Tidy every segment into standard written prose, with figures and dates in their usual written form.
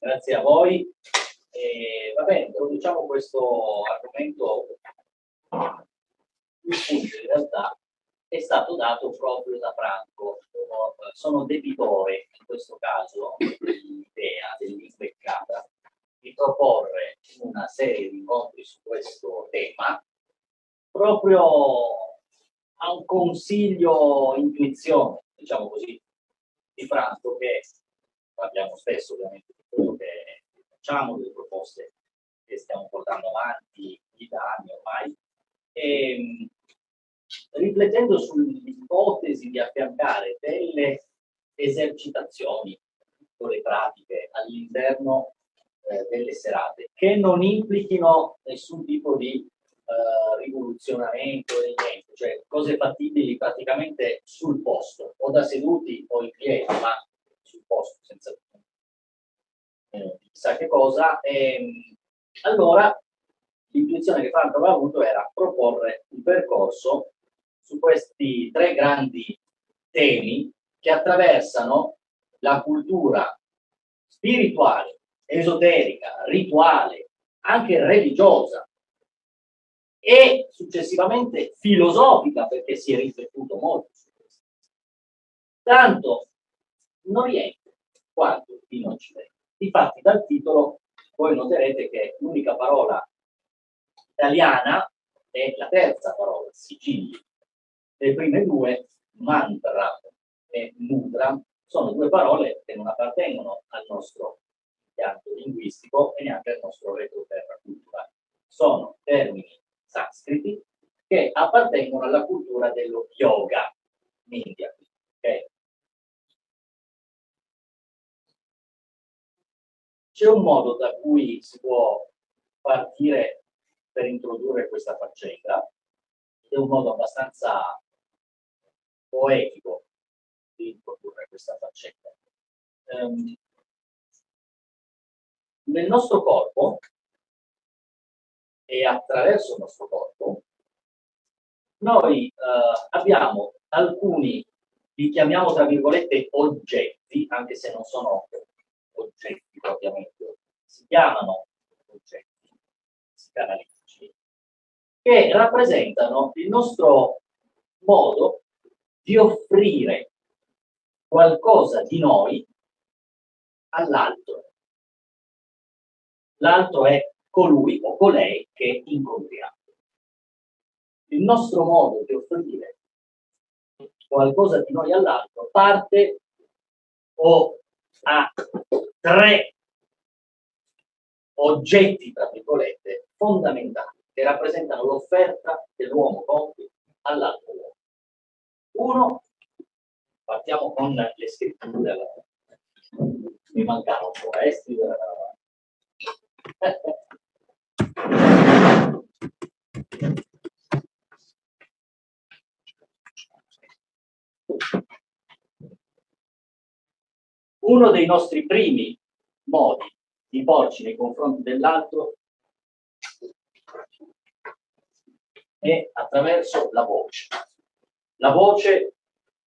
Grazie a voi. Va bene, introduciamo questo argomento. Il punto in realtà è stato dato proprio da Franco. Sono debitore, in questo caso, dell'idea dell'imbeccata di proporre una serie di incontri su questo tema, proprio a un consiglio intuizione, diciamo così, di Franco, che parliamo spesso ovviamente di quello che facciamo, delle proposte che stiamo portando avanti da anni ormai, e riflettendo sull'ipotesi di affiancare delle esercitazioni, le pratiche all'interno delle serate, che non implichino nessun tipo di rivoluzionamento e niente, cioè cose fattibili praticamente sul posto, o da seduti o in piedi, ma sul posto, senza chissà che cosa. Allora l'intuizione che Franco aveva avuto era proporre un percorso su questi tre grandi temi che attraversano la cultura spirituale, esoterica, rituale, anche religiosa e successivamente filosofica, perché si è riflettuto molto su questo, tanto in Oriente quanto in Occidente. Infatti dal titolo voi noterete che l'unica parola italiana è la terza parola, sigilli. Le prime due, mantra e mudra, sono due parole che non appartengono al nostro impianto linguistico e neanche al nostro retroterra culturale. Sono termini sanscriti che appartengono alla cultura dello yoga in India. Okay? C'è un modo da cui si può partire per introdurre questa faccenda, ed è un modo abbastanza poetico di introdurre questa faccenda. Nel nostro corpo e attraverso il nostro corpo noi abbiamo alcuni, li chiamiamo tra virgolette oggetti, anche se non sono oggetti propriamente, si chiamano oggetti psicanalitici, che rappresentano il nostro modo di offrire qualcosa di noi all'altro. L'altro è colui o colei che incontriamo. Il nostro modo di offrire qualcosa di noi all'altro parte o ha tre oggetti, tra virgolette, fondamentali che rappresentano l'offerta dell'uomo compie all'altro uomo. Uno, partiamo con le scritture, mi mancano un po', scrivere uno dei nostri primi modi di porci nei confronti dell'altro è attraverso la voce. La voce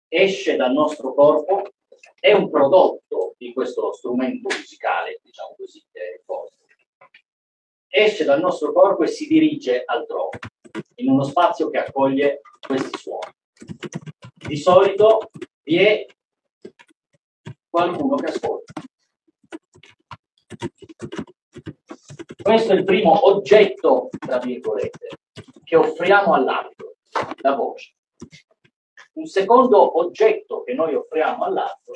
esce dal nostro corpo, è un prodotto di questo strumento musicale, diciamo così, forte. Esce dal nostro corpo e si dirige altrove, in uno spazio che accoglie questi suoni. Di solito vi è qualcuno che ascolta. Questo è il primo oggetto, tra virgolette, che offriamo all'altro, la voce. Un secondo oggetto che noi offriamo all'altro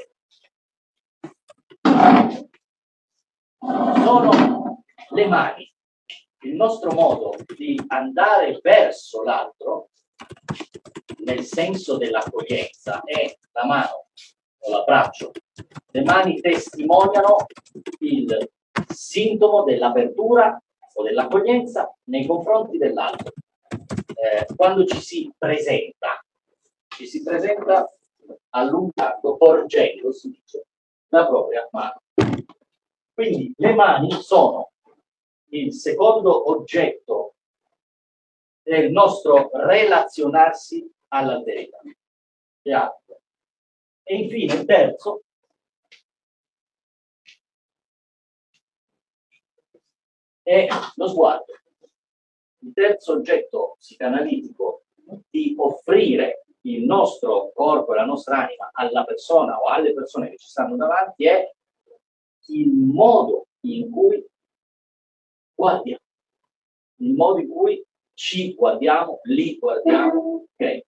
sono le mani. Il nostro modo di andare verso l'altro, nel senso dell'accoglienza, è la mano o l'abbraccio. Le mani testimoniano il sintomo dell'apertura o dell'accoglienza nei confronti dell'altro. Quando ci si presenta allungando, porgendo, si dice, la propria mano. Quindi le mani sono il secondo oggetto del nostro relazionarsi all'alterità. E infine il terzo è lo sguardo. Il terzo oggetto psicanalitico di offrire il nostro corpo e la nostra anima alla persona o alle persone che ci stanno davanti è il modo in cui guardiamo, il modo in cui ci guardiamo, li guardiamo. Okay.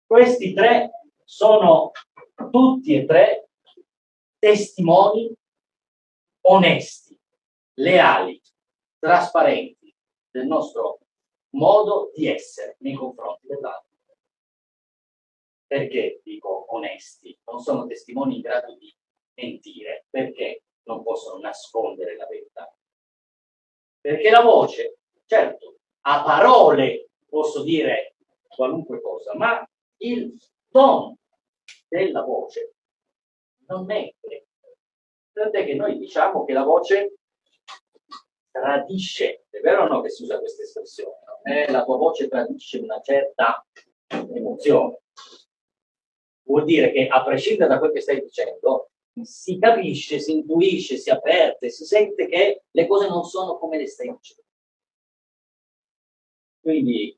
Questi tre sono tutti e tre testimoni onesti, leali, trasparenti del nostro modo di essere nei confronti dell'altro. Perché dico onesti? Non sono testimoni in grado di mentire, perché non possono nascondere la verità. Perché la voce, certo, a parole posso dire qualunque cosa, ma il tono della voce non mente. Tant'è che noi diciamo che la voce tradisce, è vero o no che si usa questa espressione? No? La tua voce tradisce una certa emozione. Vuol dire che a prescindere da quel che stai dicendo, si capisce, si intuisce, si avverte, si sente che le cose non sono come le stai dicendo. Quindi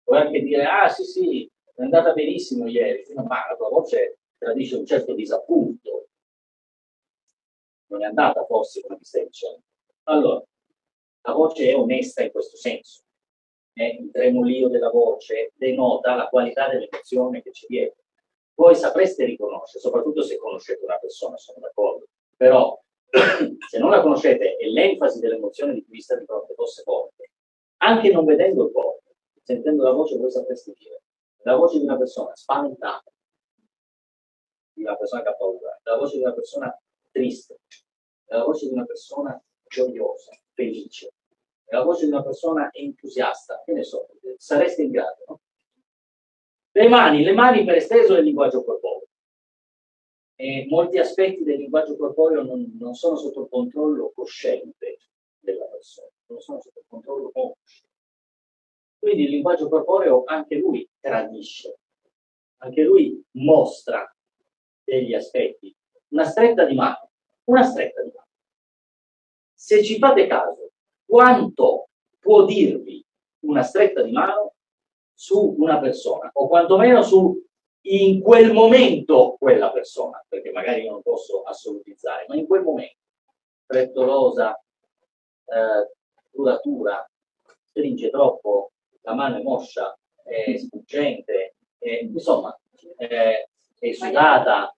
puoi anche dire, ah sì sì, è andata benissimo ieri, ma la tua voce tradisce un certo disappunto. Non è andata forse come ti stai dicendo. Allora, la voce è onesta in questo senso. Il tremolio della voce denota la qualità dell'emozione che ci viene. Voi sapreste riconoscere, soprattutto se conoscete una persona, sono d'accordo, però se non la conoscete e l'enfasi dell'emozione di cui sta di fronte fosse forte, anche non vedendo il corpo, sentendo la voce, voi sapreste dire la voce di una persona spaventata, di una persona che ha paura, la voce di una persona triste, la voce di una persona gioiosa, felice, la voce di una persona entusiasta, che ne so, sareste in grado, no? Le mani per esteso è il linguaggio corporeo. E molti aspetti del linguaggio corporeo non sono sotto il controllo cosciente della persona, non sono sotto il controllo conscio. Quindi il linguaggio corporeo anche lui tradisce, anche lui mostra degli aspetti. Una stretta di mano. Se ci fate caso, quanto può dirvi una stretta di mano su una persona, o quantomeno su in quel momento quella persona, perché magari io non posso assolutizzare, ma in quel momento, frettolosa, duratura, stringe troppo, la mano è moscia, è sfuggente, insomma, è sudata,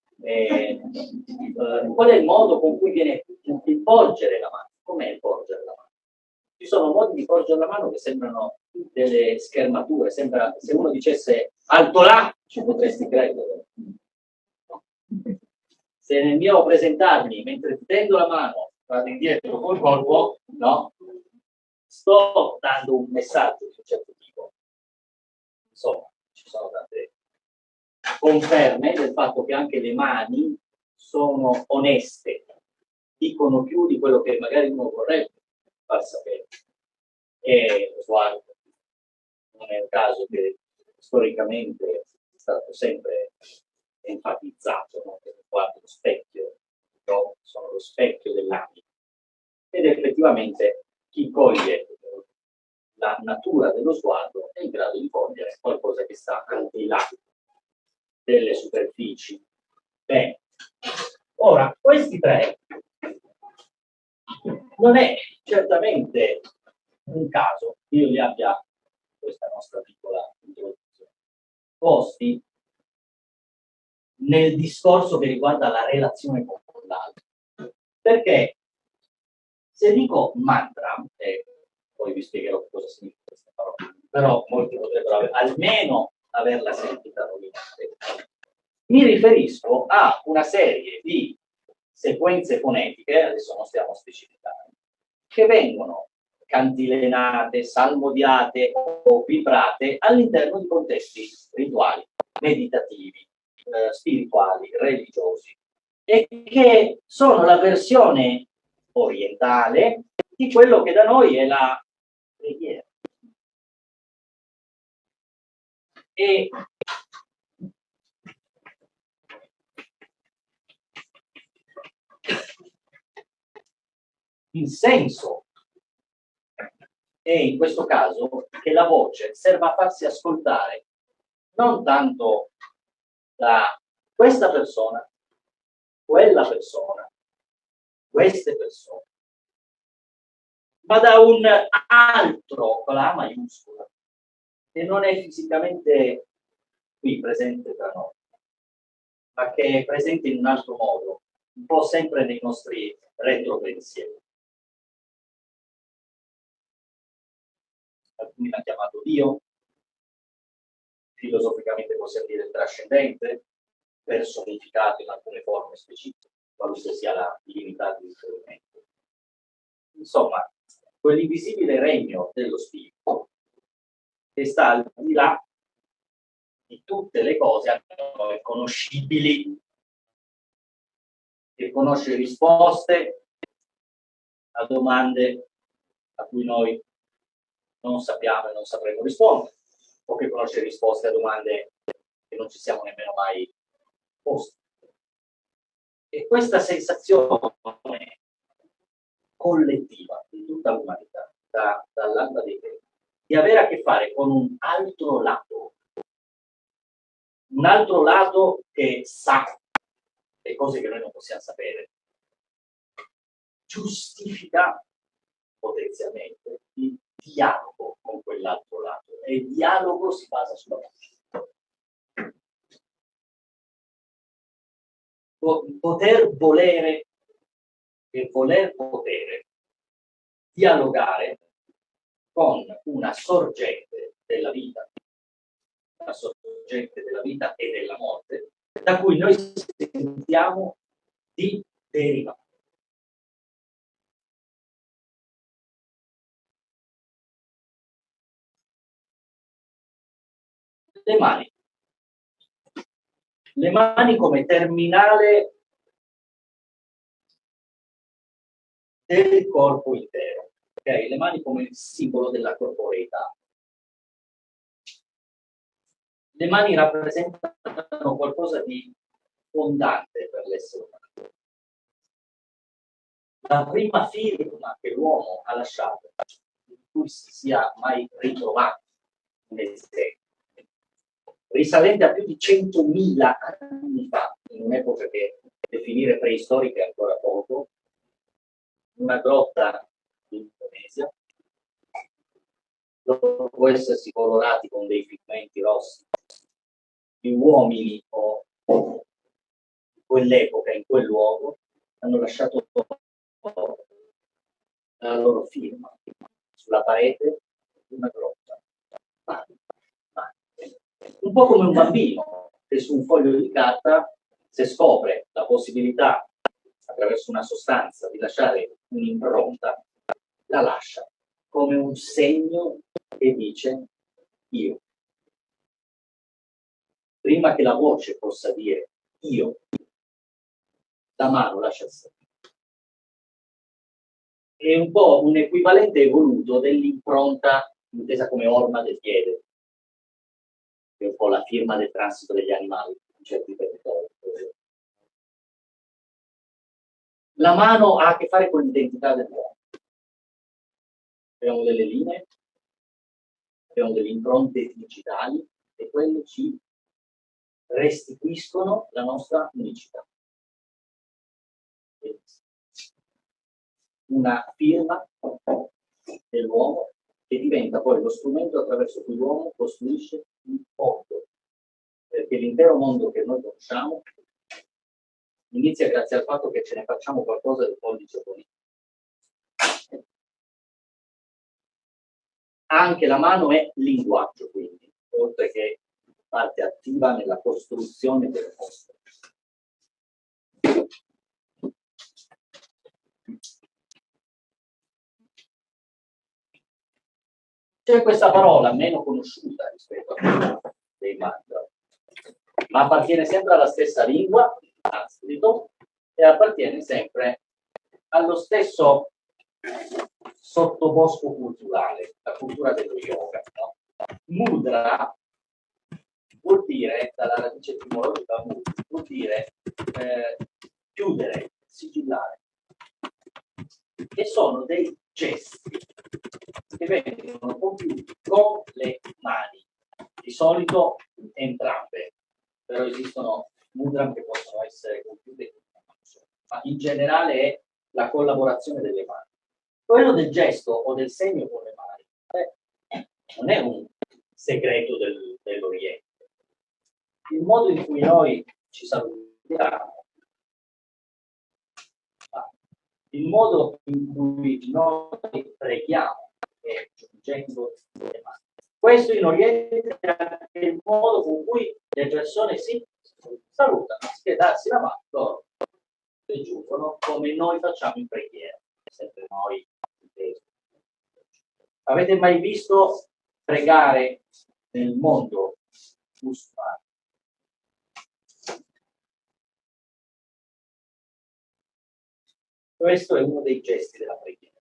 qual è il modo con cui viene il porgere la mano? Com'è il porgere la mano? Ci sono modi di porgere la mano che sembrano delle schermature, sembra, se uno dicesse alto là, ci potresti credere. No. Se nel mio presentarmi, mentre tendo la mano, vado indietro col corpo, no? Sto dando un messaggio di un certo tipo. Insomma, ci sono tante conferme del fatto che anche le mani sono oneste, dicono più di quello che magari uno vorrebbe far sapere. E lo sguardo non è un caso che storicamente è stato sempre enfatizzato, no? Che lo sguardo, lo specchio, no? Sono lo specchio dell'anima. Ed effettivamente chi coglie la natura dello sguardo è in grado di cogliere qualcosa che sta al di là delle superfici. Bene, ora questi tre non è certamente un caso che io li abbia, questa nostra piccola introduzione, posti nel discorso che riguarda la relazione con l'altro. Perché se dico mantra, e poi vi spiegherò cosa significa questa parola, però molti potrebbero almeno averla sentita nominare, mi riferisco a una serie di sequenze fonetiche, adesso non stiamo a specificare, che vengono cantilenate, salmodiate o vibrate all'interno di contesti rituali, meditativi, spirituali, religiosi, e che sono la versione orientale di quello che da noi è la preghiera. E il senso è in questo caso che la voce serva a farsi ascoltare non tanto da questa persona, quella persona, queste persone, ma da un altro con la A maiuscola, che non è fisicamente qui presente tra noi, ma che è presente in un altro modo, un po' sempre nei nostri retropensieri. Alcuni l'hanno chiamato Dio, filosoficamente possiamo dire trascendente, personificato in alcune forme specifiche, qualunque sia la divinità di riferimento. Insomma, quell'invisibile regno dello spirito che sta al di là di tutte le cose a noi conoscibili, che conosce risposte a domande a cui noi non sappiamo e non sapremo rispondere, o che conosce risposte a domande che non ci siamo nemmeno mai posti. E questa sensazione collettiva di tutta l'umanità, dall'alba dei tempi, di avere a che fare con un altro lato che sa le cose che noi non possiamo sapere, giustifica potenzialmente il dialogo con quell'altro lato, e il dialogo si basa sulla voce. Poter volere e voler potere dialogare con una sorgente della vita e della morte, da cui noi sentiamo di derivare. Le mani come terminale del corpo intero, okay? Le mani come il simbolo della corporeità. Le mani rappresentano qualcosa di fondante per l'essere umano. La prima firma che l'uomo ha lasciato, in cui si sia mai ritrovato nel sé, risalente a più di 100.000 anni fa, in un'epoca che definire preistorica è ancora poco, una grotta in Indonesia, dopo essersi colorati con dei pigmenti rossi, gli uomini o in quell'epoca, in quel luogo, hanno lasciato la loro firma sulla parete di una grotta. Un po' come un bambino che su un foglio di carta, se scopre la possibilità attraverso una sostanza di lasciare un'impronta, la lascia come un segno che dice io. Prima che la voce possa dire io, la mano lascia il segno. È un po' un equivalente evoluto dell'impronta intesa come orma del piede, che è un po' la firma del transito degli animali in certi territori. La mano ha a che fare con l'identità dell'uomo. Abbiamo delle linee, abbiamo delle impronte digitali e quelle ci restituiscono la nostra unicità. Una firma dell'uomo che diventa poi lo strumento attraverso cui l'uomo costruisce il mondo, perché l'intero mondo che noi conosciamo inizia grazie al fatto che ce ne facciamo qualcosa di pollice politico. Anche la mano è linguaggio, quindi, oltre che parte attiva nella costruzione del mondo. C'è questa parola meno conosciuta rispetto a quella dei mantra, ma appartiene sempre alla stessa lingua, sanscrito, e appartiene sempre allo stesso sottobosco culturale, la cultura dello yoga. No? Mudra vuol dire, dalla radice etimologica vuol dire chiudere, sigillare, e sono dei gesti che vengono compiuti con le mani, di solito entrambe, però esistono mudra che possono essere compiute con una mano sola, ma in generale è la collaborazione delle mani. Quello del gesto o del segno con le mani non è un segreto dell'Oriente. Il modo in cui noi ci salutiamo, il modo in cui noi preghiamo è giungendo le mani. Questo in Oriente è anche il modo con cui le persone si salutano, anziché darsi la mano, loro le giungono come noi facciamo in preghiera, sempre noi. Avete mai visto pregare nel mondo musulmano? Questo è uno dei gesti della preghiera,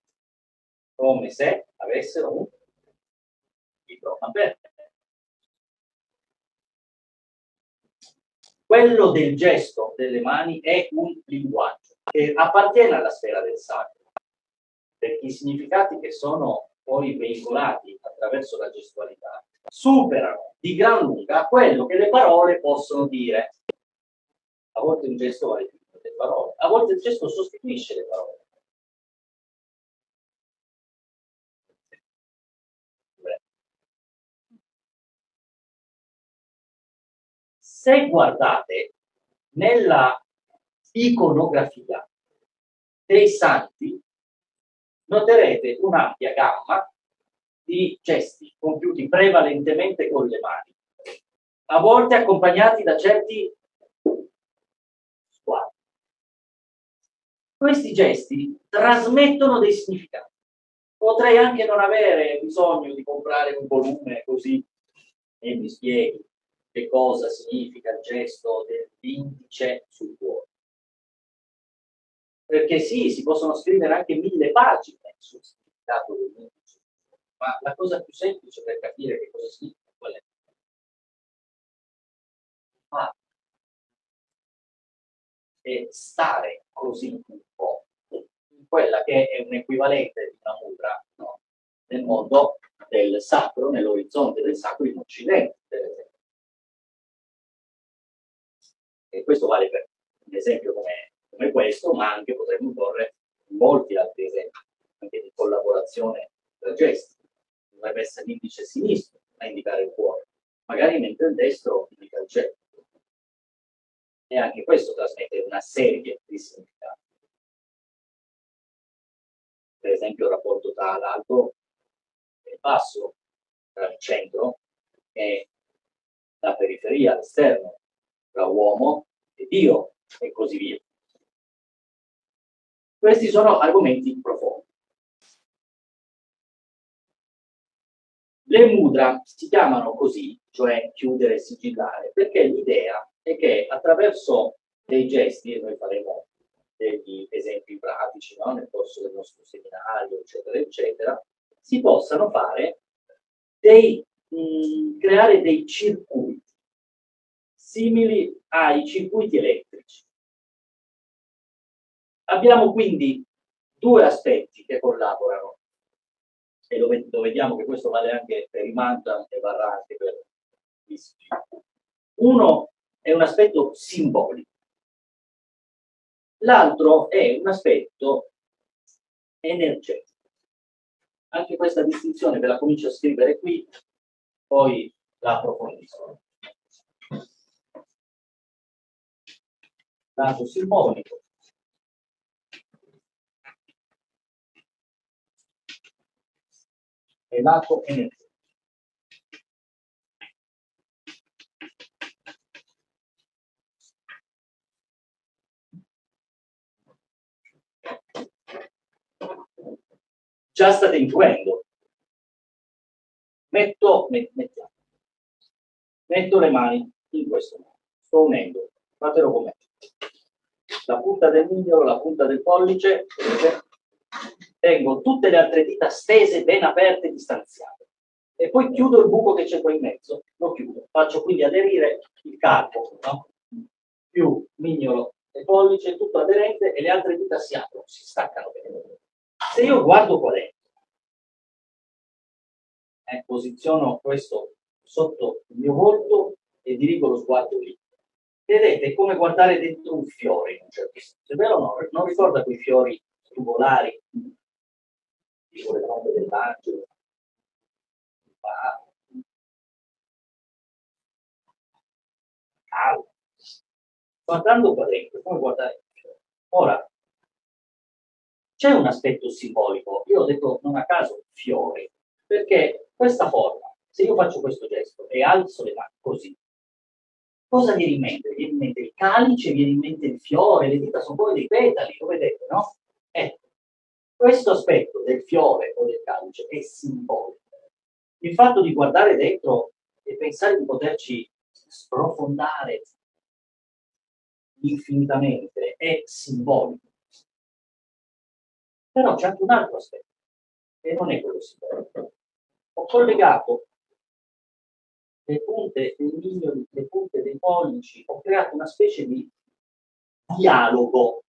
come se avessero un libro aperto. Quello del gesto delle mani è un linguaggio che appartiene alla sfera del sacro, perché i significati che sono poi veicolati attraverso la gestualità superano di gran lunga quello che le parole possono dire. A volte un gesto vale più delle parole, a volte il gesto sostituisce le parole. Se guardate nella iconografia dei santi, noterete un'ampia gamma di gesti compiuti prevalentemente con le mani, a volte accompagnati da certi sguardi. Questi gesti trasmettono dei significati. Potrei anche non avere bisogno di comprare un volume così e mi spieghi che cosa significa il gesto dell'indice sul cuore. Perché sì, si possono scrivere anche 1000 pagine sul significato dell'indice, ma la cosa più semplice per capire che cosa significa qual è? E stare così un po' in quella che è un equivalente di una mudra, no? Nel mondo del sacro, nell'orizzonte del sacro in Occidente, per esempio. E questo vale per un esempio come questo, ma anche potremmo porre molti altri esempi, anche di collaborazione tra gesti. Dovrebbe essere l'indice sinistro a indicare il cuore, magari mentre il destro indica il cielo. E anche questo trasmette una serie di significati. Per esempio il rapporto tra l'alto e il basso, tra il centro e la periferia, l'esterno, tra uomo e Dio e così via. Questi sono argomenti profondi. Le mudra si chiamano così, cioè chiudere e sigillare, perché l'idea è che attraverso dei gesti, e noi faremo degli esempi pratici, no? Nel corso del nostro seminario, eccetera, eccetera, si possano fare creare dei circuiti simili ai circuiti elettrici. Abbiamo quindi due aspetti che collaborano, e lo vediamo che questo vale anche per i mantra e varrà anche per gli spiriti. Uno è un aspetto simbolico, l'altro è un aspetto energetico. Anche questa distinzione ve la comincio a scrivere qui, poi la approfondisco. Lato simbolico. E lato energetico. Già state intuendo. Metto le mani in questo modo. Sto unendo, fatelo con me. La punta del mignolo, la punta del pollice, tengo tutte le altre dita stese, ben aperte e distanziate. E poi chiudo il buco che c'è qua in mezzo, lo chiudo. Faccio quindi aderire il carpo, no? Più mignolo e pollice, tutto aderente, e le altre dita si aprono, si staccano bene. Se io guardo qua dentro, Posiziono questo sotto il mio volto e dirigo lo sguardo lì. Vedete, è come guardare dentro un fiore in un certo senso. È vero o no? Non ricorda quei fiori tubolari, tipo le trombe dell'angelo, calmo. Guardando qua dentro, come guardare il fiore. Ora, c'è un aspetto simbolico. Io ho detto non a caso fiori, perché questa forma, se io faccio questo gesto e alzo le mani così, cosa viene in mente? Viene in mente il calice, viene in mente il fiore, le dita sono poi dei petali, lo vedete, no? Ecco, questo aspetto del fiore o del calice è simbolico. Il fatto di guardare dentro e pensare di poterci sprofondare infinitamente è simbolico. Però c'è anche un altro aspetto, e non è quello simbolico. Ho collegato le punte dei mignoli, le punte dei pollici, ho creato una specie di dialogo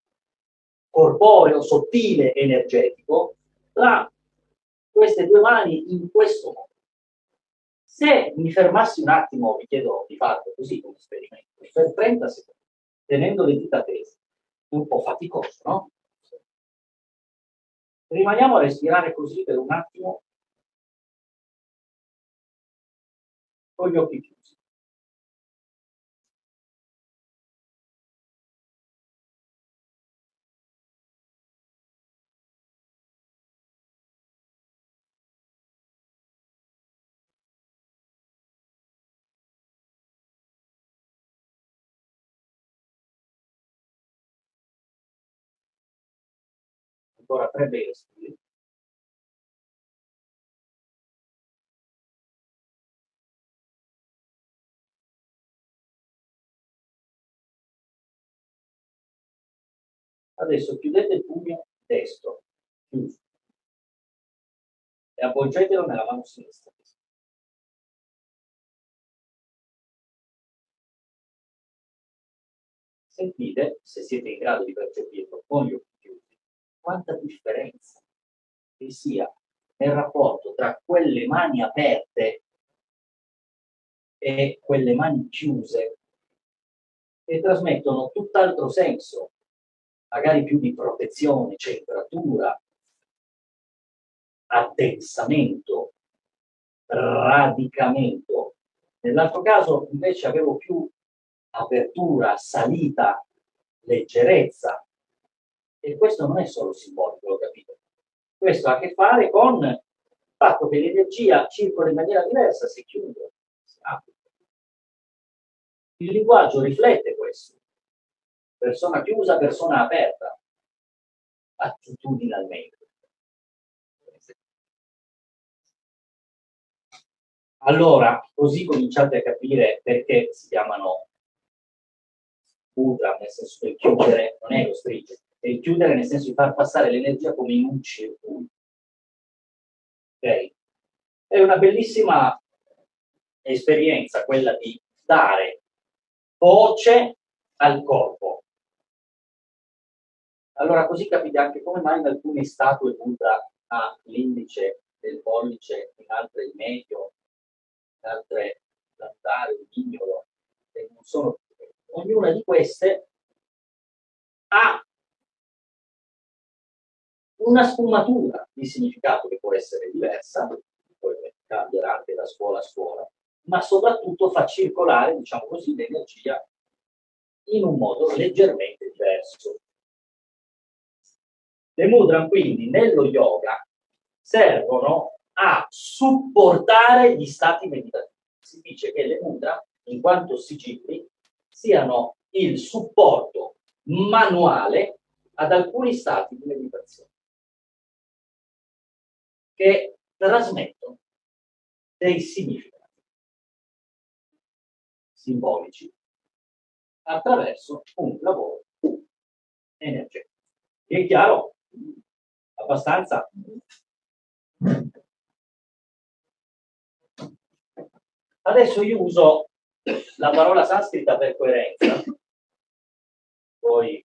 corporeo, sottile, energetico, tra queste due mani in questo modo. Se mi fermassi un attimo, vi chiedo di farlo così come esperimento, per 30 secondi, tenendo le dita tese, è un po' faticoso, no? Rimaniamo a respirare così per un attimo, con gli occhi chiusi. Ancora 3 bei respiri. Adesso chiudete il pugno destro, chiuso, e avvolgetelo nella mano sinistra. Sentite, se siete in grado di percepirlo con gli occhi chiusi, quanta differenza vi sia nel rapporto tra quelle mani aperte e quelle mani chiuse, che trasmettono tutt'altro senso, magari più di protezione, centratura, addensamento, radicamento. Nell'altro caso invece avevo più apertura, salita, leggerezza. E questo non è solo simbolico, l'ho capito. Questo ha a che fare con il fatto che l'energia circola in maniera diversa se chiude, si apre. Il linguaggio riflette questo. Persona chiusa, persona aperta, attitudinalmente. Allora, così cominciate a capire perché si chiamano mudra, nel senso che il chiudere non è lo stringere, è il chiudere nel senso di far passare l'energia come in un circuito. Ok? È una bellissima esperienza quella di dare voce al corpo. Allora così capite anche come mai in alcune statue Buddha ha l'indice del pollice, in altre il medio, in altre l'altare, il mignolo, e non sono ognuna di queste ha una sfumatura di significato che può essere diversa, poi cambierà anche da scuola a scuola, ma soprattutto fa circolare, diciamo così, l'energia in un modo leggermente diverso. Le mudra quindi nello yoga servono a supportare gli stati meditativi. Si dice che le mudra, in quanto sigilli, siano il supporto manuale ad alcuni stati di meditazione che trasmettono dei significati simbolici attraverso un lavoro energetico. È chiaro? Abbastanza? Adesso io uso la parola sanscrita per coerenza. Voi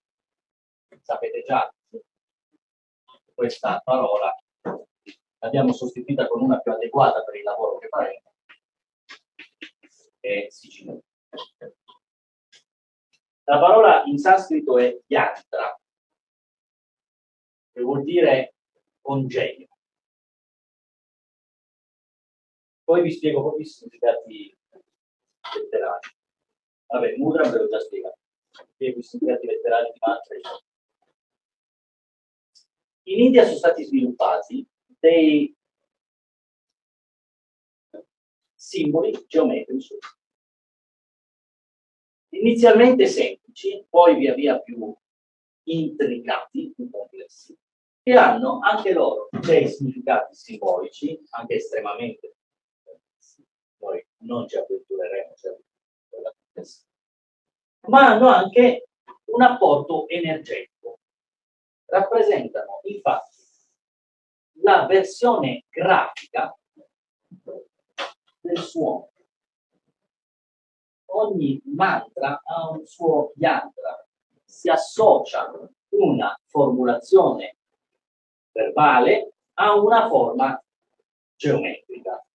sapete già questa parola l'abbiamo sostituita con una più adeguata per il lavoro che faremo, è Sicilio. La parola in sanscrito è yantra, che vuol dire congegno. Poi vi spiego proprio i significati letterali. Vabbè, mudra ve l'ho già spiegato. Spiego i significati letterali di mantra. In India sono stati sviluppati dei simboli geometrici inizialmente semplici, poi via via più intricati, più complessi, che hanno anche loro dei significati simbolici, anche estremamente complessi. Noi non ci avventureremo, ma hanno anche un apporto energetico. Rappresentano infatti la versione grafica del suono. Ogni mantra ha un suo yantra, si associa una formulazione verbale a una forma geometrica.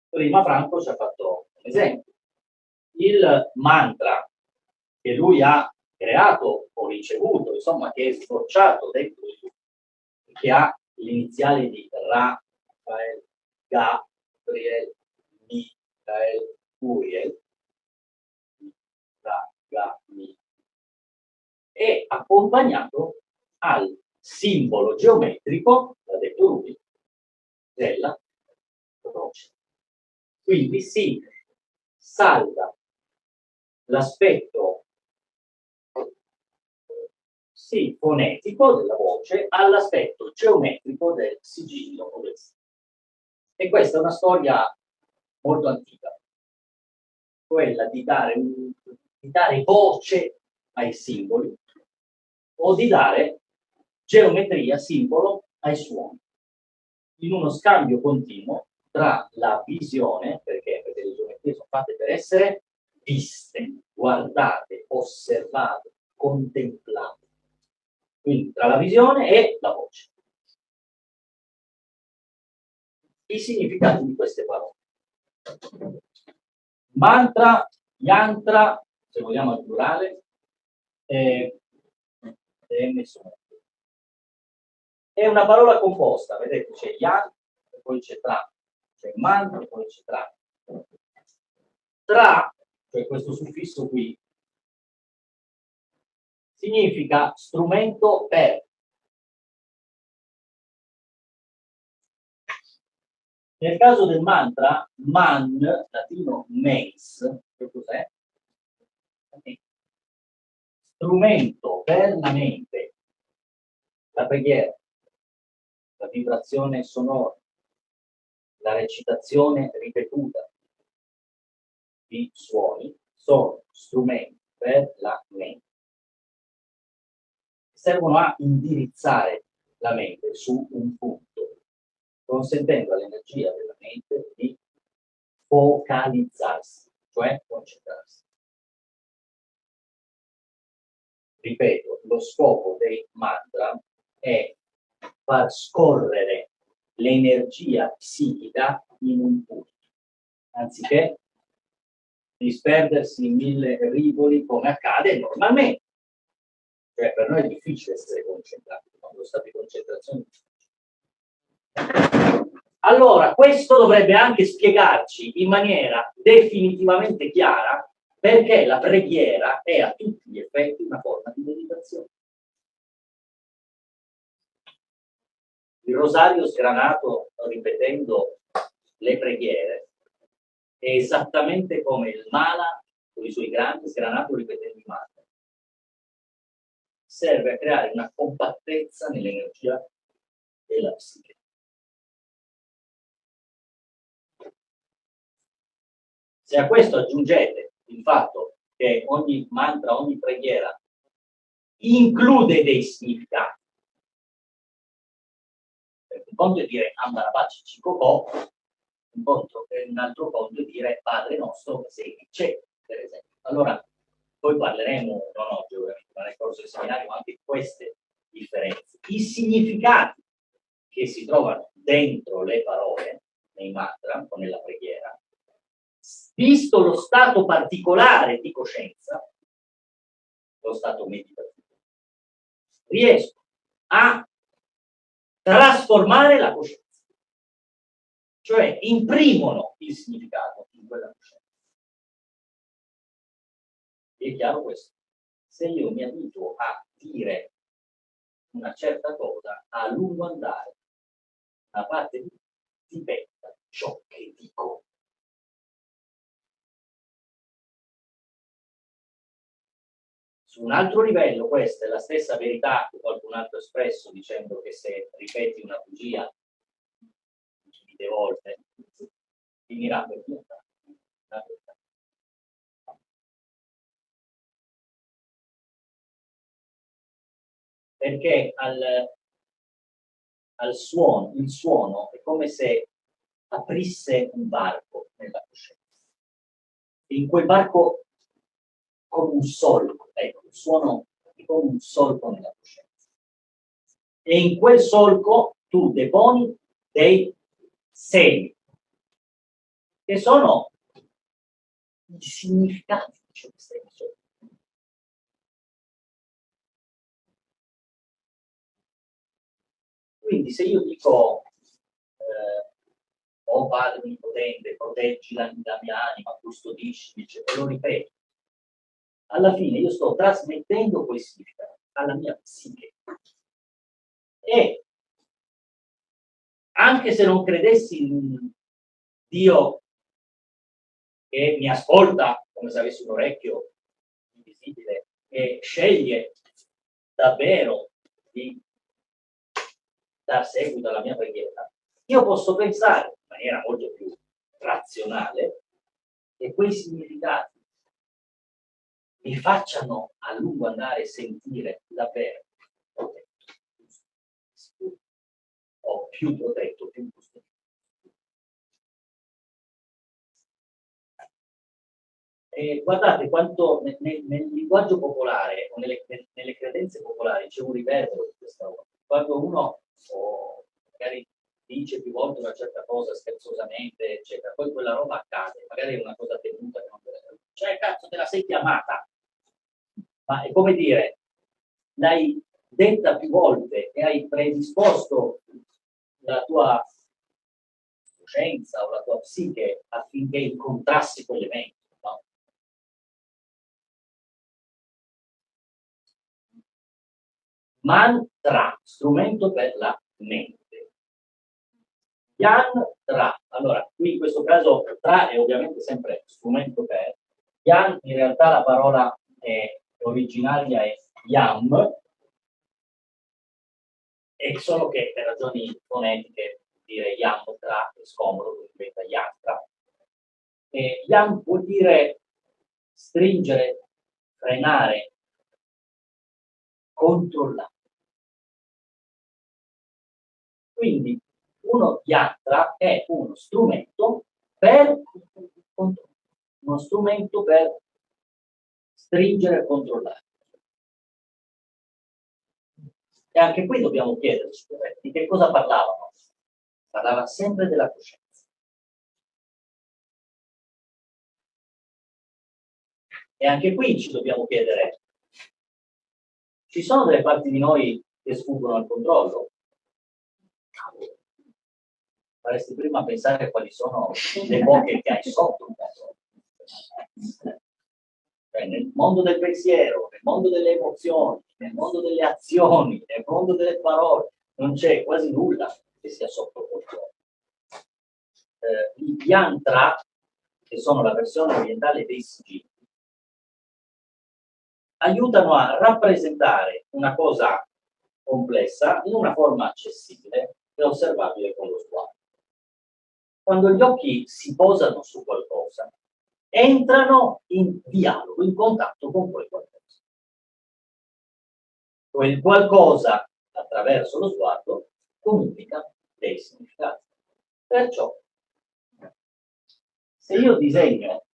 Prima Franco ci ha fatto un esempio. Il mantra che lui ha creato o ricevuto, insomma, che è sbocciato dentro di lui, che ha l'iniziale di Ra, Rafael, Gabriel, Michael, Uriel, è accompagnato al simbolo geometrico, l'ha detto lui, della croce. Quindi si salva l'aspetto fonetico della voce all'aspetto geometrico del sigillo o del sigillo. E questa è una storia molto antica, quella di dare voce ai simboli o di dare geometria, simbolo, ai suoni, in uno scambio continuo tra la visione, perché le geometrie sono fatte per essere viste, guardate, osservate, contemplate, quindi tra la visione e la voce. I significati di queste parole. Mantra, yantra, se vogliamo al plurale, è una parola composta, vedete, c'è yan e poi c'è tra, c'è man e poi c'è tra. Tra, cioè questo suffisso qui, significa strumento per. Nel caso del mantra, man, latino mens, che cos'è? Strumento per la mente, la preghiera, la vibrazione sonora, la recitazione ripetuta di suoni sono strumenti per la mente. Servono a indirizzare la mente su un punto, consentendo all'energia della mente di focalizzarsi, cioè concentrarsi. Ripeto, lo scopo dei mantra è far scorrere l'energia psichica in un punto, anziché disperdersi in 1000 rivoli come accade normalmente. Cioè per noi è difficile essere concentrati, quando lo stato di concentrazione è difficile. Allora, questo dovrebbe anche spiegarci in maniera definitivamente chiara perché la preghiera è a tutti gli effetti una forma di meditazione. Il rosario sgranato ripetendo le preghiere è esattamente come il mala con i suoi grandi sgranato ripetendo i mantra. Serve a creare una compattezza nell'energia della psiche. Se a questo aggiungete il fatto che ogni mantra, ogni preghiera include dei significati, un conto è dire Ambarabaci Cicocò, un altro conto è dire Padre nostro che sei in cielo, per esempio. Allora, poi parleremo, non oggi ovviamente, ma nel corso del seminario, anche di queste differenze. I significati che si trovano dentro le parole, nei mantra o nella preghiera, visto lo stato particolare di coscienza, lo stato meditativo, riesco a trasformare la coscienza, cioè imprimono il significato in quella coscienza. È chiaro questo? Se io mi abituo a dire una certa cosa, a lungo andare, una parte di dipenda ciò che dico. Su un altro livello, questa è la stessa verità che qualcun altro ha espresso dicendo che se ripeti una bugia infinite volte, finirà per diventare una verità. Perché al suono, il suono è come se aprisse un varco nella coscienza. E in quel varco come un solco, ecco, il suono è come un solco nella coscienza. E in quel solco tu deponi dei semi, che sono i significati di ciò che stai dicendo. Quindi se io dico oh Padre Onnipotente, proteggi la mia anima, custodisci, e lo ripeto, alla fine io sto trasmettendo quei significati alla mia psiche. E anche se non credessi in Dio che mi ascolta come se avessi un orecchio invisibile e sceglie davvero di dar seguito alla mia preghiera, io posso pensare in maniera molto più razionale che quei significati mi facciano a lungo andare sentire davvero protetto, o più protetto, più custodito. Guardate quanto nel linguaggio popolare o nelle credenze popolari c'è un riverbero di questa roba. Quando uno magari dice più volte una certa cosa scherzosamente, eccetera, poi quella roba accade, magari è una cosa tenuta che non deve. Cioè, cazzo, te la sei chiamata. Ma è come dire, l'hai detta più volte e hai predisposto la tua coscienza o la tua psiche affinché incontrassi quell'evento. No? Mantra, strumento per la mente. Yantra, allora qui in questo caso tra è ovviamente sempre strumento per. Yan, in realtà la parola originaria è yam, e solo che per ragioni fonetiche dire yantra è scomodo, quindi diventa yantra. Yam vuol dire stringere, frenare, controllare. Quindi uno yantra è uno strumento per uno strumento per stringere e controllare. E anche qui dobbiamo chiederci di che cosa parlavano. Parlava sempre della coscienza. E anche qui ci dobbiamo chiedere, ci sono delle parti di noi che sfuggono al controllo? Faresti prima pensare quali sono le poche che hai sotto. Cioè, nel mondo del pensiero, nel mondo delle emozioni, nel mondo delle azioni, nel mondo delle parole, non c'è quasi nulla che sia sotto controllo. I yantra, che sono la versione orientale dei sigilli, aiutano a rappresentare una cosa complessa in una forma accessibile e osservabile con lo sguardo. Quando gli occhi si posano su qualcosa, entrano in dialogo, in contatto con quel qualcosa. Quel qualcosa, attraverso lo sguardo, comunica dei significati. Perciò, se io disegno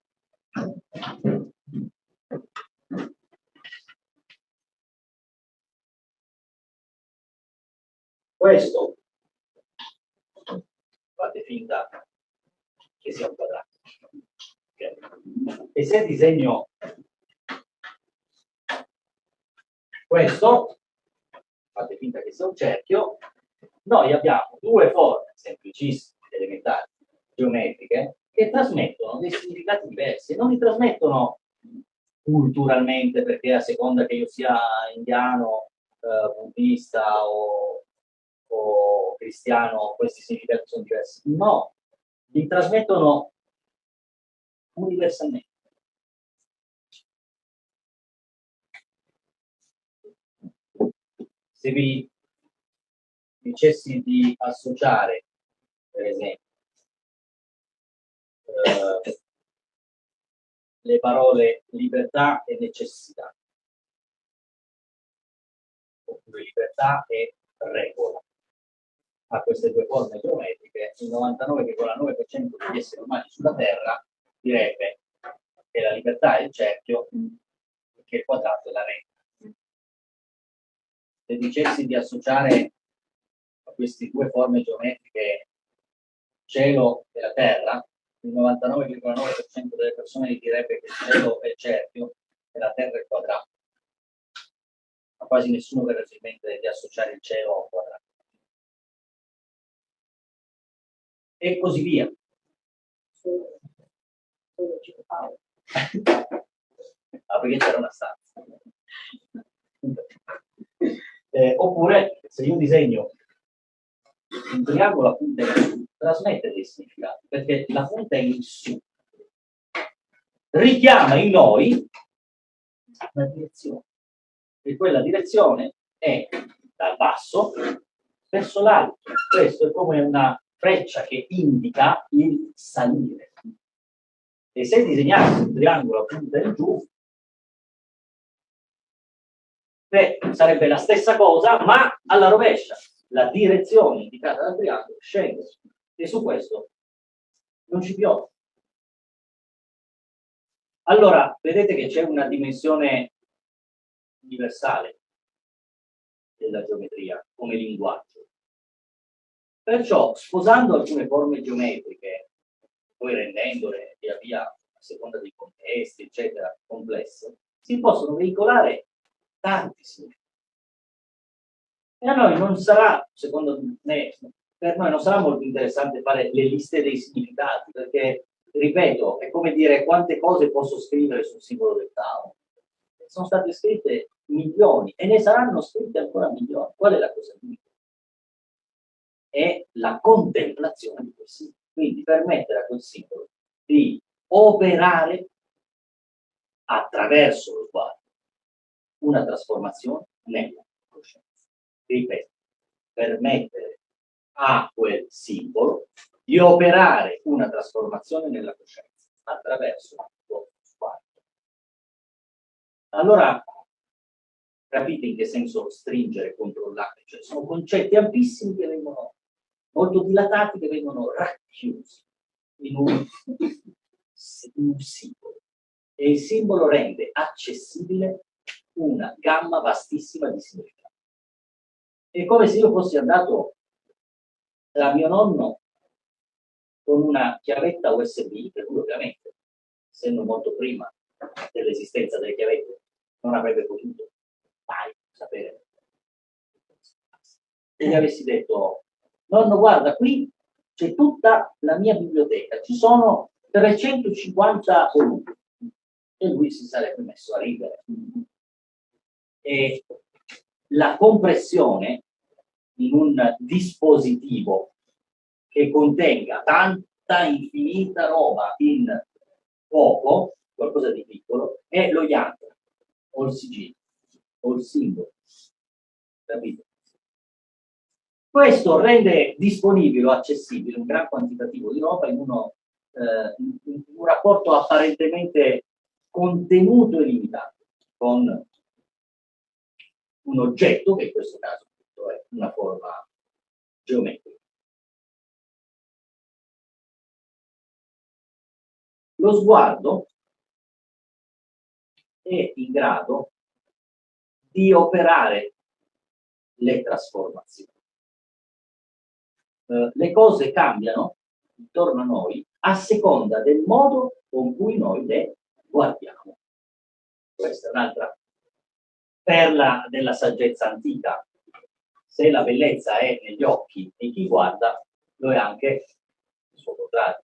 questo fate finta che sia un quadrato. Okay. E se disegno questo, fate finta che sia un cerchio, noi abbiamo due forme semplicissime, elementari, geometriche, che trasmettono dei significati diversi e non li trasmettono culturalmente, perché a seconda che io sia indiano, buddista o cristiano, questi significati sono diversi. No, li trasmettono universalmente. Se vi dicessi di associare, per esempio, le parole libertà e necessità, oppure libertà e regola, a queste due forme geometriche, il 99,9% degli esseri umani sulla Terra direbbe che la libertà è il cerchio e che il quadrato è la regola. Se dicessi di associare a queste due forme geometriche cielo e la terra, il 99,9% delle persone direbbe che il cielo è il cerchio e la terra è il quadrato. Ma quasi nessuno verrebbe in mente di associare il cielo a un quadrato. E così via. Ah, perché c'era una stanza. Oppure, se io disegno un triangolo a punta in su, trasmette dei significati, perché la punta in su richiama in noi una direzione, e quella direzione è dal basso verso l'alto. Questo è come una freccia che indica il salire. E se disegnassi un triangolo a punta in giù, sarebbe la stessa cosa, ma alla rovescia. La direzione indicata dal triangolo scende e su questo non ci piove. Allora, vedete che c'è una dimensione universale della geometria come linguaggio. Perciò, sposando alcune forme geometriche, poi rendendole via via, a seconda dei contesti, eccetera, complesse, si possono veicolare tanti significati. E a noi non sarà, secondo me, per noi non sarà molto interessante fare le liste dei significati, perché, ripeto, è come dire quante cose posso scrivere sul simbolo del Tao. Sono state scritte milioni e ne saranno scritte ancora milioni. Qual è la cosa migliore? È la contemplazione di quel simbolo. Quindi permettere a quel simbolo di operare attraverso lo sguardo una trasformazione nella coscienza. Ripeto, permettere a quel simbolo di operare una trasformazione nella coscienza attraverso lo sguardo. Allora, capite in che senso stringere e controllare? Cioè, sono concetti ampissimi che vengono molto dilatati, che vengono racchiusi in un simbolo. E il simbolo rende accessibile una gamma vastissima di significati. È come se io fossi andato da mio nonno con una chiavetta USB, che lui ovviamente, essendo molto prima dell'esistenza delle chiavette, non avrebbe potuto mai sapere. E gli avessi detto: nonno, guarda, qui c'è tutta la mia biblioteca, ci sono 350 volumi. E lui si sarebbe messo a ridere. E la compressione in un dispositivo che contenga tanta infinita roba in poco, qualcosa di piccolo, è lo yantra, o il sigillo, o il simbolo. Capito? Questo rende disponibile o accessibile un gran quantitativo di roba in un rapporto apparentemente contenuto e limitato con un oggetto che in questo caso è una forma geometrica. Lo sguardo è in grado di operare le trasformazioni. le cose cambiano intorno a noi a seconda del modo con cui noi le guardiamo. Questa è un'altra perla della saggezza antica. Se la bellezza è negli occhi di chi guarda, lo è anche il suo contrario,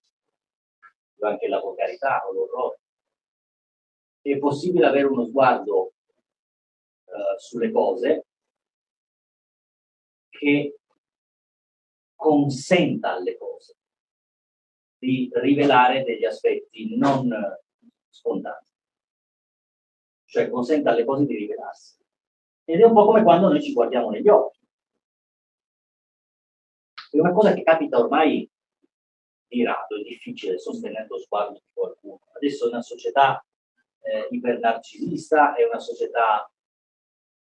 lo è anche la volgarità o l'orrore. È possibile avere uno sguardo sulle cose che consenta alle cose di rivelare degli aspetti non spontanei, cioè consenta alle cose di rivelarsi. Ed è un po' come quando noi ci guardiamo negli occhi. È una cosa che capita ormai di rado, è difficile sostenere lo sguardo di qualcuno. Adesso è una società ipernarcisista, è una società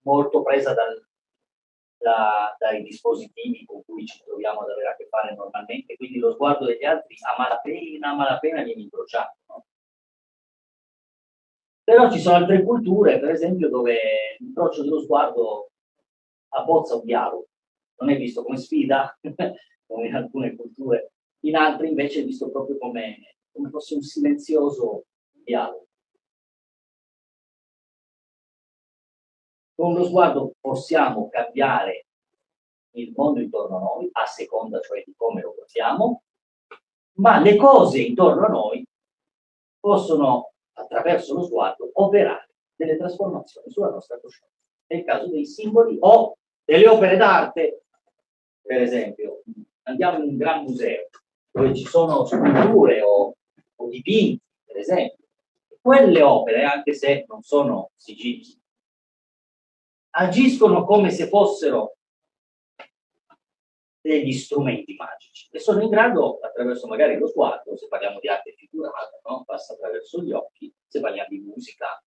molto presa dai dispositivi con cui ci troviamo ad avere a che fare normalmente, quindi lo sguardo degli altri a malapena viene incrociato. No? Però ci sono altre culture, per esempio, dove l'incrocio dello sguardo abbozza un dialogo. Non è visto come sfida, come in alcune culture, in altre invece è visto proprio come fosse un silenzioso dialogo. Con lo sguardo possiamo cambiare il mondo intorno a noi, a seconda cioè di come lo guardiamo, ma le cose intorno a noi possono, attraverso lo sguardo, operare delle trasformazioni sulla nostra coscienza. È il caso dei simboli o delle opere d'arte, per esempio. Andiamo in un gran museo dove ci sono sculture o dipinti, per esempio. Quelle opere, anche se non sono sigilli, agiscono come se fossero degli strumenti magici e sono in grado, attraverso magari lo sguardo, se parliamo di arte figurata, no? Passa attraverso gli occhi, se parliamo di musica,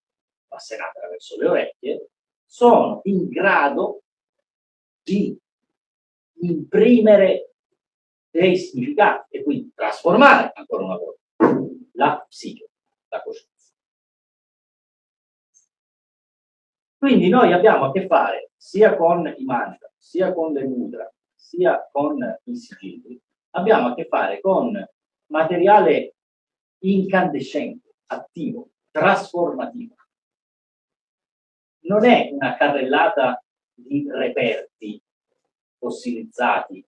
passerà attraverso le orecchie, sono in grado di imprimere dei significati e quindi trasformare, ancora una volta, la psiche, la coscienza. Quindi noi abbiamo a che fare sia con i mantra, sia con le mudra, sia con i sigilli, abbiamo a che fare con materiale incandescente, attivo, trasformativo. Non è una carrellata di reperti fossilizzati,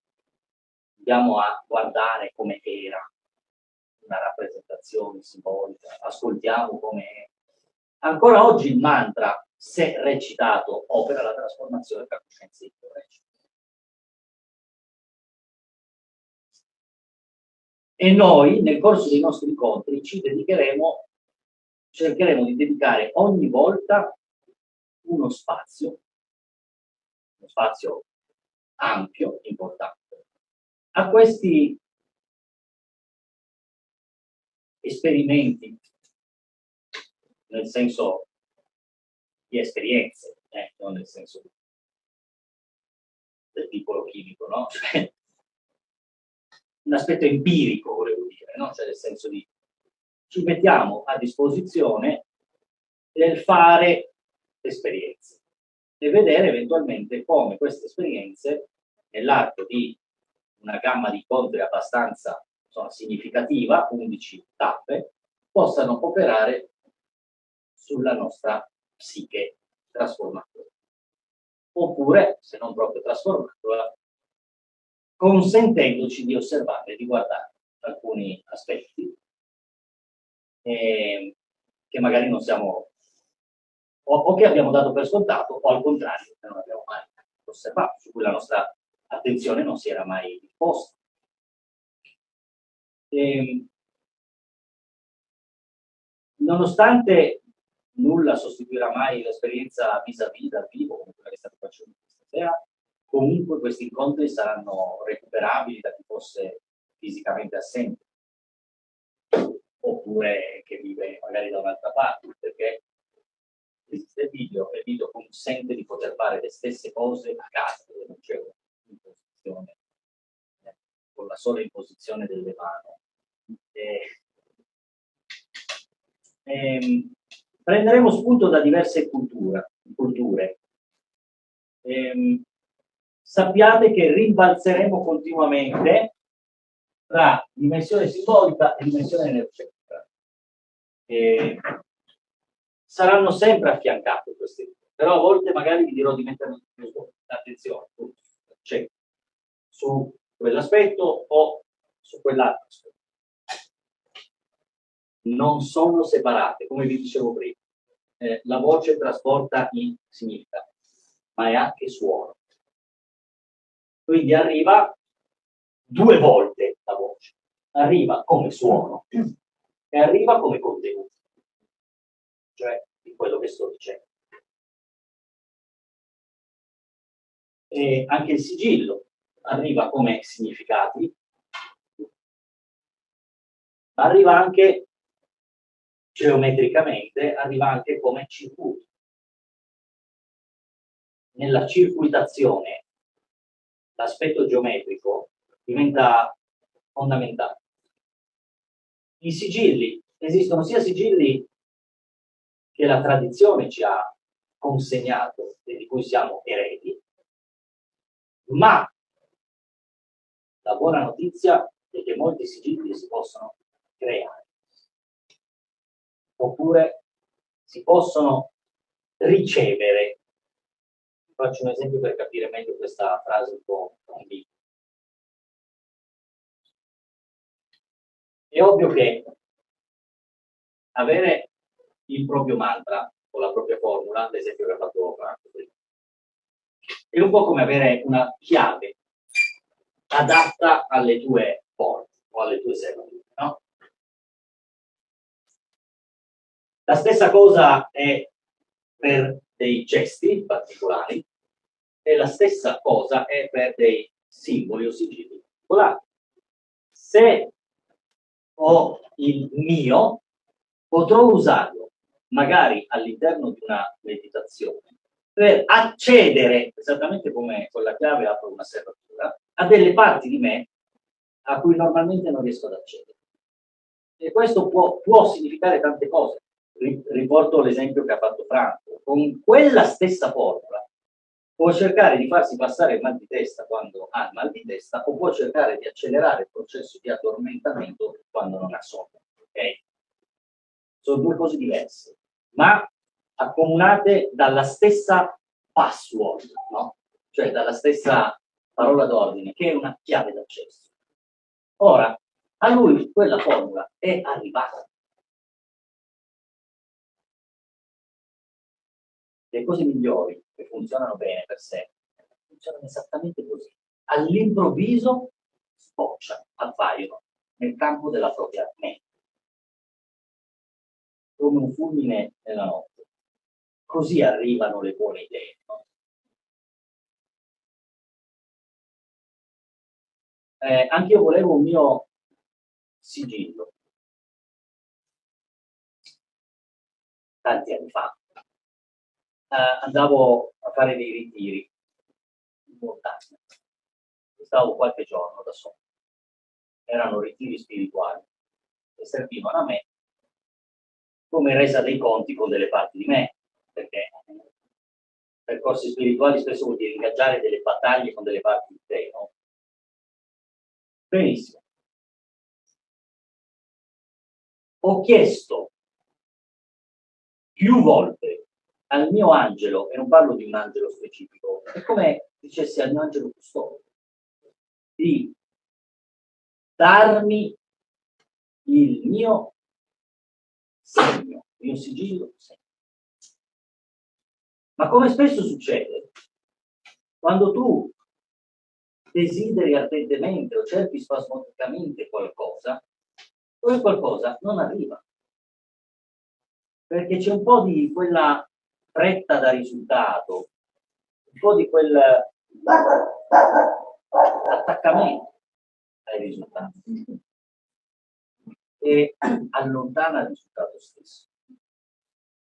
andiamo a guardare come era una rappresentazione simbolica, ascoltiamo come è. Ancora oggi il mantra, se recitato, opera la trasformazione per coscienza di recita. E noi, nel corso dei nostri incontri, cercheremo di dedicare ogni volta uno spazio ampio, importante, a questi esperimenti, nel senso di esperienze, non nel senso del piccolo chimico, no? Un aspetto empirico, volevo dire, no? Cioè nel senso di ci mettiamo a disposizione del fare esperienze e vedere eventualmente come queste esperienze, nell'arco di una gamma di incontri abbastanza significativa, 11 tappe, possano operare sulla nostra psiche trasformativa. Oppure, se non proprio trasformandola, consentendoci di osservare, di guardare alcuni aspetti che magari non siamo, o che abbiamo dato per scontato, o al contrario, che non abbiamo mai osservato, su cui la nostra attenzione non si era mai posta. Nonostante nulla sostituirà mai l'esperienza vis-à-vis dal vivo, come quella che state facendo questa sera, comunque questi incontri saranno recuperabili da chi fosse fisicamente assente, oppure che vive magari da un'altra parte, perché esiste il video e il video consente di poter fare le stesse cose a casa, dove non c'è un'imposizione, con la sola imposizione delle mani. Prenderemo spunto da diverse culture. sappiate che rimbalzeremo continuamente tra dimensione simbolica e dimensione energetica. Saranno sempre affiancate queste due, però a volte magari vi dirò di mettermi più attenzione cioè, su quell'aspetto o su quell'altro aspetto. Non sono separate, come vi dicevo prima. La voce trasporta i significati, ma è anche suono. Quindi arriva due volte la voce. Arriva come suono e arriva come contenuto, cioè di quello che sto dicendo. E anche il sigillo arriva come significati, ma arriva anche geometricamente, arriva anche come circuito. Nella circuitazione l'aspetto geometrico diventa fondamentale. I sigilli, esistono sia sigilli che la tradizione ci ha consegnato e di cui siamo eredi, ma la buona notizia è che molti sigilli si possono creare, oppure si possono ricevere. Faccio un esempio per capire meglio questa frase un po' ambigua. È ovvio che avere il proprio mantra o la propria formula, ad esempio che ha fatto Franco prima, è un po' come avere una chiave adatta alle tue porte o alle tue serrature, no? La stessa cosa è per dei gesti particolari e la stessa cosa è per dei simboli o sigilli particolari. Se ho il mio, potrò usarlo magari all'interno di una meditazione per accedere, esattamente come con la chiave apro una serratura, a delle parti di me a cui normalmente non riesco ad accedere. E questo può significare tante cose. Riporto l'esempio che ha fatto Franco. Con quella stessa formula può cercare di farsi passare il mal di testa quando ha il mal di testa o può cercare di accelerare il processo di addormentamento quando non ha sonno. Okay? Sono due cose diverse, ma accomunate dalla stessa password, no? Cioè dalla stessa parola d'ordine, che è una chiave d'accesso. Ora, a lui quella formula è arrivata. Le cose migliori che funzionano bene per sé funzionano esattamente così. All'improvviso sbocciano, appaiono nel campo della propria mente, come un fulmine nella notte. Così arrivano le buone idee. No? Anche io volevo un mio sigillo. Tanti anni fa. Andavo a fare dei ritiri in montagna. Stavo qualche giorno da solo. Erano ritiri spirituali che servivano a me come resa dei conti con delle parti di me, perché percorsi spirituali spesso vuol dire ingaggiare delle battaglie con delle parti di te, no? Benissimo. Ho chiesto più volte al mio angelo, e non parlo di un angelo specifico, è come dicessi al mio angelo custode, di darmi il mio segno, il mio sigillo segno. Ma come spesso succede, quando tu desideri ardentemente o cerchi spasmodicamente qualcosa, quel qualcosa non arriva. Perché c'è un po' di quella fretta da risultato, un po' di quel attaccamento ai risultati e allontana il risultato stesso.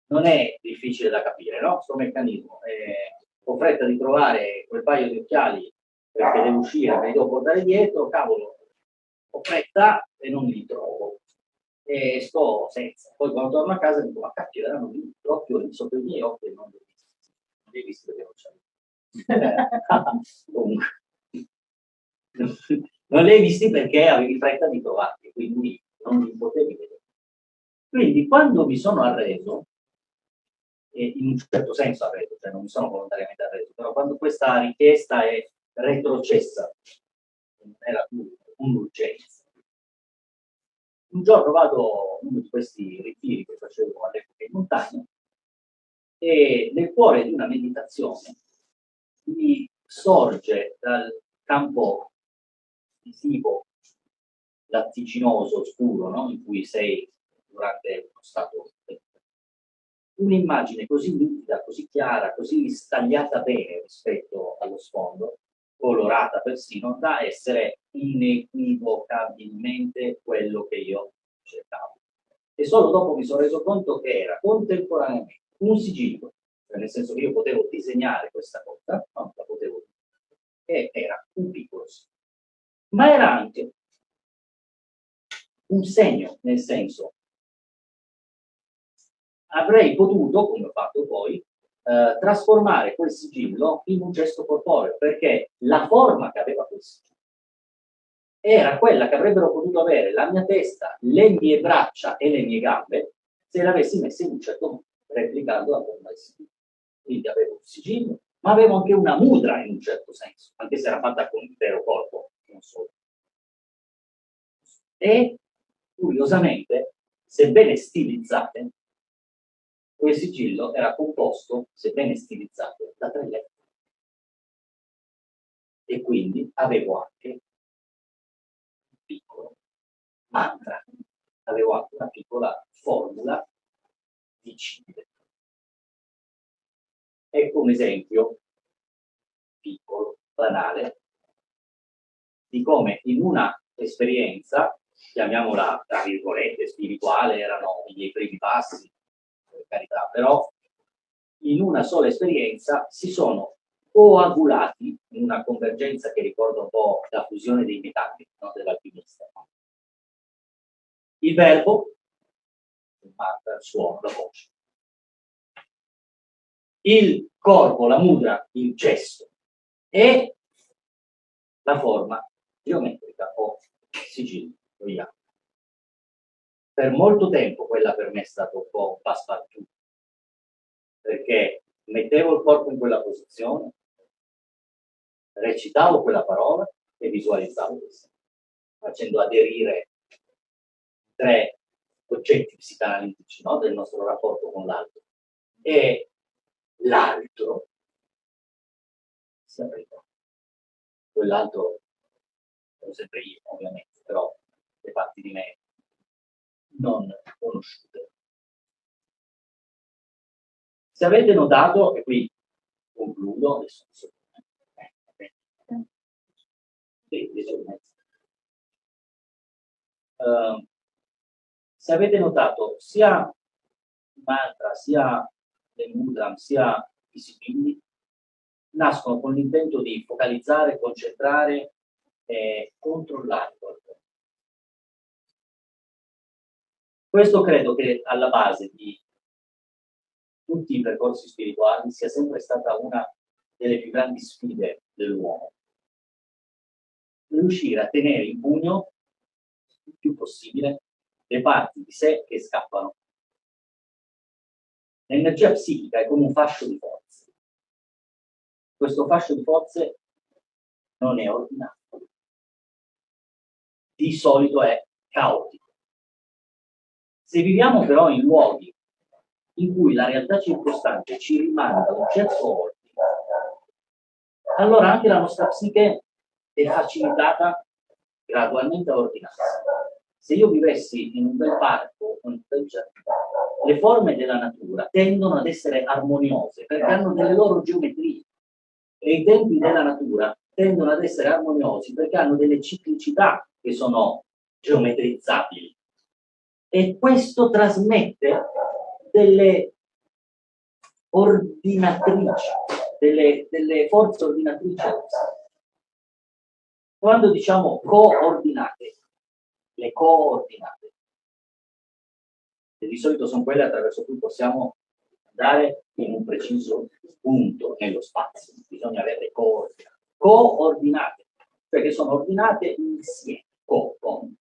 Non è difficile da capire, no? Questo meccanismo. Ho fretta di trovare quel paio di occhiali perché devo uscire, me li devo portare dietro, cavolo, ho fretta e non li trovo. E sto senza. Poi quando torno a casa dico, ma cacchio, erano lì, proprio lì sotto i miei occhi e non li ho visti perché non c'è. Comunque, non li hai visti perché avevi fretta di trovarli, quindi non li potevi vedere. Quindi quando mi sono arreso, in un certo senso arreso, cioè non mi sono volontariamente arreso, però quando questa richiesta è retrocessa, non era più un'urgenza. Un giorno vado a uno di questi ritiri che facevo all'epoca in montagna e nel cuore di una meditazione mi sorge dal campo visivo latticinoso, scuro, no? In cui sei durante uno stato un'immagine così nitida, così chiara, così stagliata bene rispetto allo sfondo, colorata persino, da essere inequivocabilmente quello che io cercavo. E solo dopo mi sono reso conto che era contemporaneamente un sigillo, cioè nel senso che io potevo disegnare questa cosa, no? La potevo dire, e era un piccolo sigillo. Ma era anche un segno, nel senso, avrei potuto, come ho fatto poi, trasformare quel sigillo in un gesto corporeo, perché la forma che aveva quel sigillo era quella che avrebbero potuto avere la mia testa, le mie braccia e le mie gambe se le avessi messe in un certo modo, replicando la forma del sigillo. Quindi avevo un sigillo, ma avevo anche una mudra in un certo senso, anche se era fatta con l'intero corpo, non solo. E, curiosamente, sebbene stilizzate, quel sigillo era composto, sebbene stilizzato, da 3 lettere. E quindi avevo anche un piccolo mantra, avevo anche una piccola formula di cifre. Ecco un esempio piccolo, banale, di come in una esperienza, chiamiamola tra virgolette spirituale, erano i miei primi passi, per carità, però in una sola esperienza si sono coagulati in una convergenza che ricorda un po' la fusione dei metalli, no? Dell'alchimista. Il verbo, il suono, la voce. Il corpo, la mudra, il gesto e la forma geometrica o sigillo. Per molto tempo quella per me è stata un po' un passepartout, perché mettevo il corpo in quella posizione, recitavo quella parola e visualizzavo questo, facendo aderire 3 oggetti psicanalitici, no? Del nostro rapporto con l'altro. E l'altro si apriva. Quell'altro sono sempre io, ovviamente, però le parti di me non conosciute. Se avete notato, e qui concludo, adesso se avete notato, sia i mantra, sia le mudra, sia i sigilli, nascono con l'intento di focalizzare, concentrare e controllare qualcosa. Questo credo che alla base di tutti i percorsi spirituali sia sempre stata una delle più grandi sfide dell'uomo. Riuscire a tenere in pugno il più possibile le parti di sé che scappano. L'energia psichica è come un fascio di forze. Questo fascio di forze non è ordinato. Di solito è caotico. Se viviamo però in luoghi in cui la realtà circostante ci rimanda un certo ordine, allora anche la nostra psiche è facilitata gradualmente a ordinarsi. Se io vivessi in un bel parco, in un bel giardino, le forme della natura tendono ad essere armoniose perché hanno delle loro geometrie e i tempi della natura tendono ad essere armoniosi perché hanno delle ciclicità che sono geometrizzabili. E questo trasmette delle ordinatrici, delle forze ordinatrici. Quando diciamo coordinate, le coordinate, che di solito sono quelle attraverso cui possiamo andare in un preciso punto nello spazio. Bisogna avere coordinate, cioè che sono ordinate insieme, con.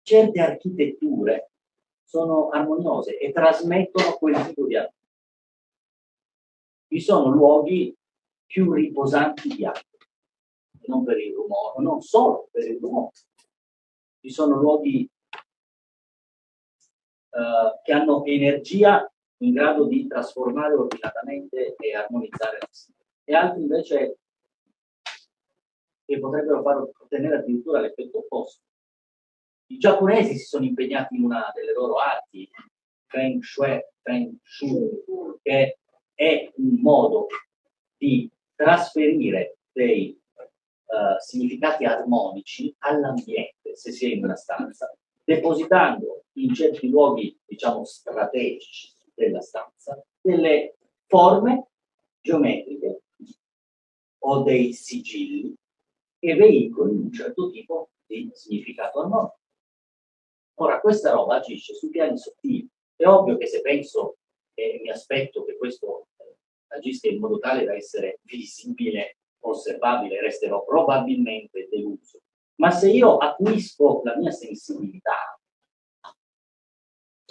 Certe architetture sono armoniose e trasmettono quel tipo di armonia. Vi sono luoghi più riposanti di altri, non per il rumore, non solo per il rumore. Ci sono luoghi che hanno energia in grado di trasformare ordinatamente e armonizzare la sera, e altri invece che potrebbero far ottenere addirittura l'effetto opposto. I giapponesi si sono impegnati in una delle loro arti, Feng Shui, che è un modo di trasferire dei significati armonici all'ambiente, se si è in una stanza, depositando in certi luoghi, diciamo, strategici della stanza, delle forme geometriche o dei sigilli che veicolano un certo tipo di significato armonico. Ora, questa roba agisce su piani sottili. È ovvio che se penso e mi aspetto che questo agisca in modo tale da essere visibile, osservabile, resterò probabilmente deluso. Ma se io acquisco la mia sensibilità,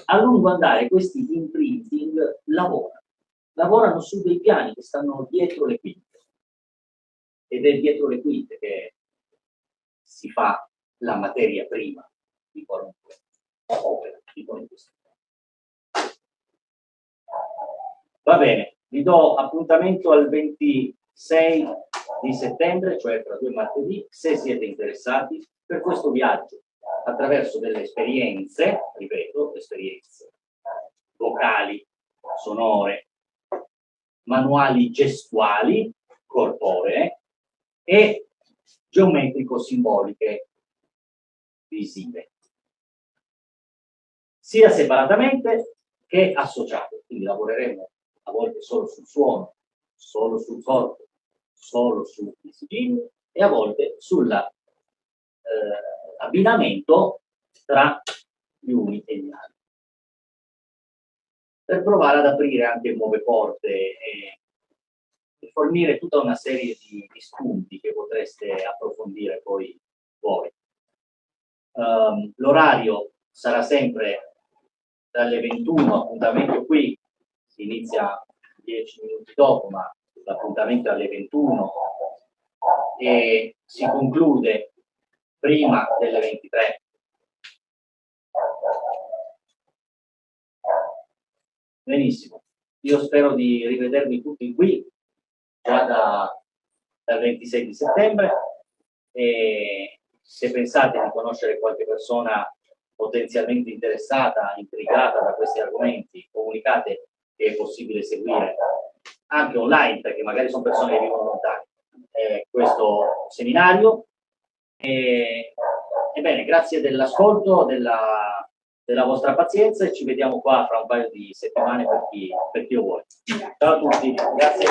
a lungo andare questi imprinting lavorano su dei piani che stanno dietro le quinte. Ed è dietro le quinte che si fa la materia prima di qualunque opera, di qualunque storia. Va bene, vi do appuntamento al 26 di settembre, cioè tra 2 martedì, se siete interessati, per questo viaggio attraverso delle esperienze, ripeto, esperienze vocali, sonore, manuali gestuali, corporee e geometrico-simboliche visive, sia separatamente che associate. Quindi lavoreremo a volte solo sul suono, solo sul corpo, solo sui sigilli e a volte sull'abbinamento tra gli uni e gli altri, per provare ad aprire anche nuove porte e fornire tutta una serie di spunti che potreste approfondire poi voi. L'orario sarà sempre dalle 21, appuntamento qui, si inizia 10 minuti dopo, ma l'appuntamento è alle 21 e si conclude prima delle 23. Benissimo, io spero di rivedervi tutti qui già dal 26 di settembre e se pensate di conoscere qualche persona potenzialmente interessata, intrigata da questi argomenti, comunicate che è possibile seguire anche online, perché magari sono persone che vivono lontani, questo seminario. Ebbene, grazie dell'ascolto, della vostra pazienza e ci vediamo qua fra un paio di settimane per chi lo vuole. Ciao a tutti, grazie.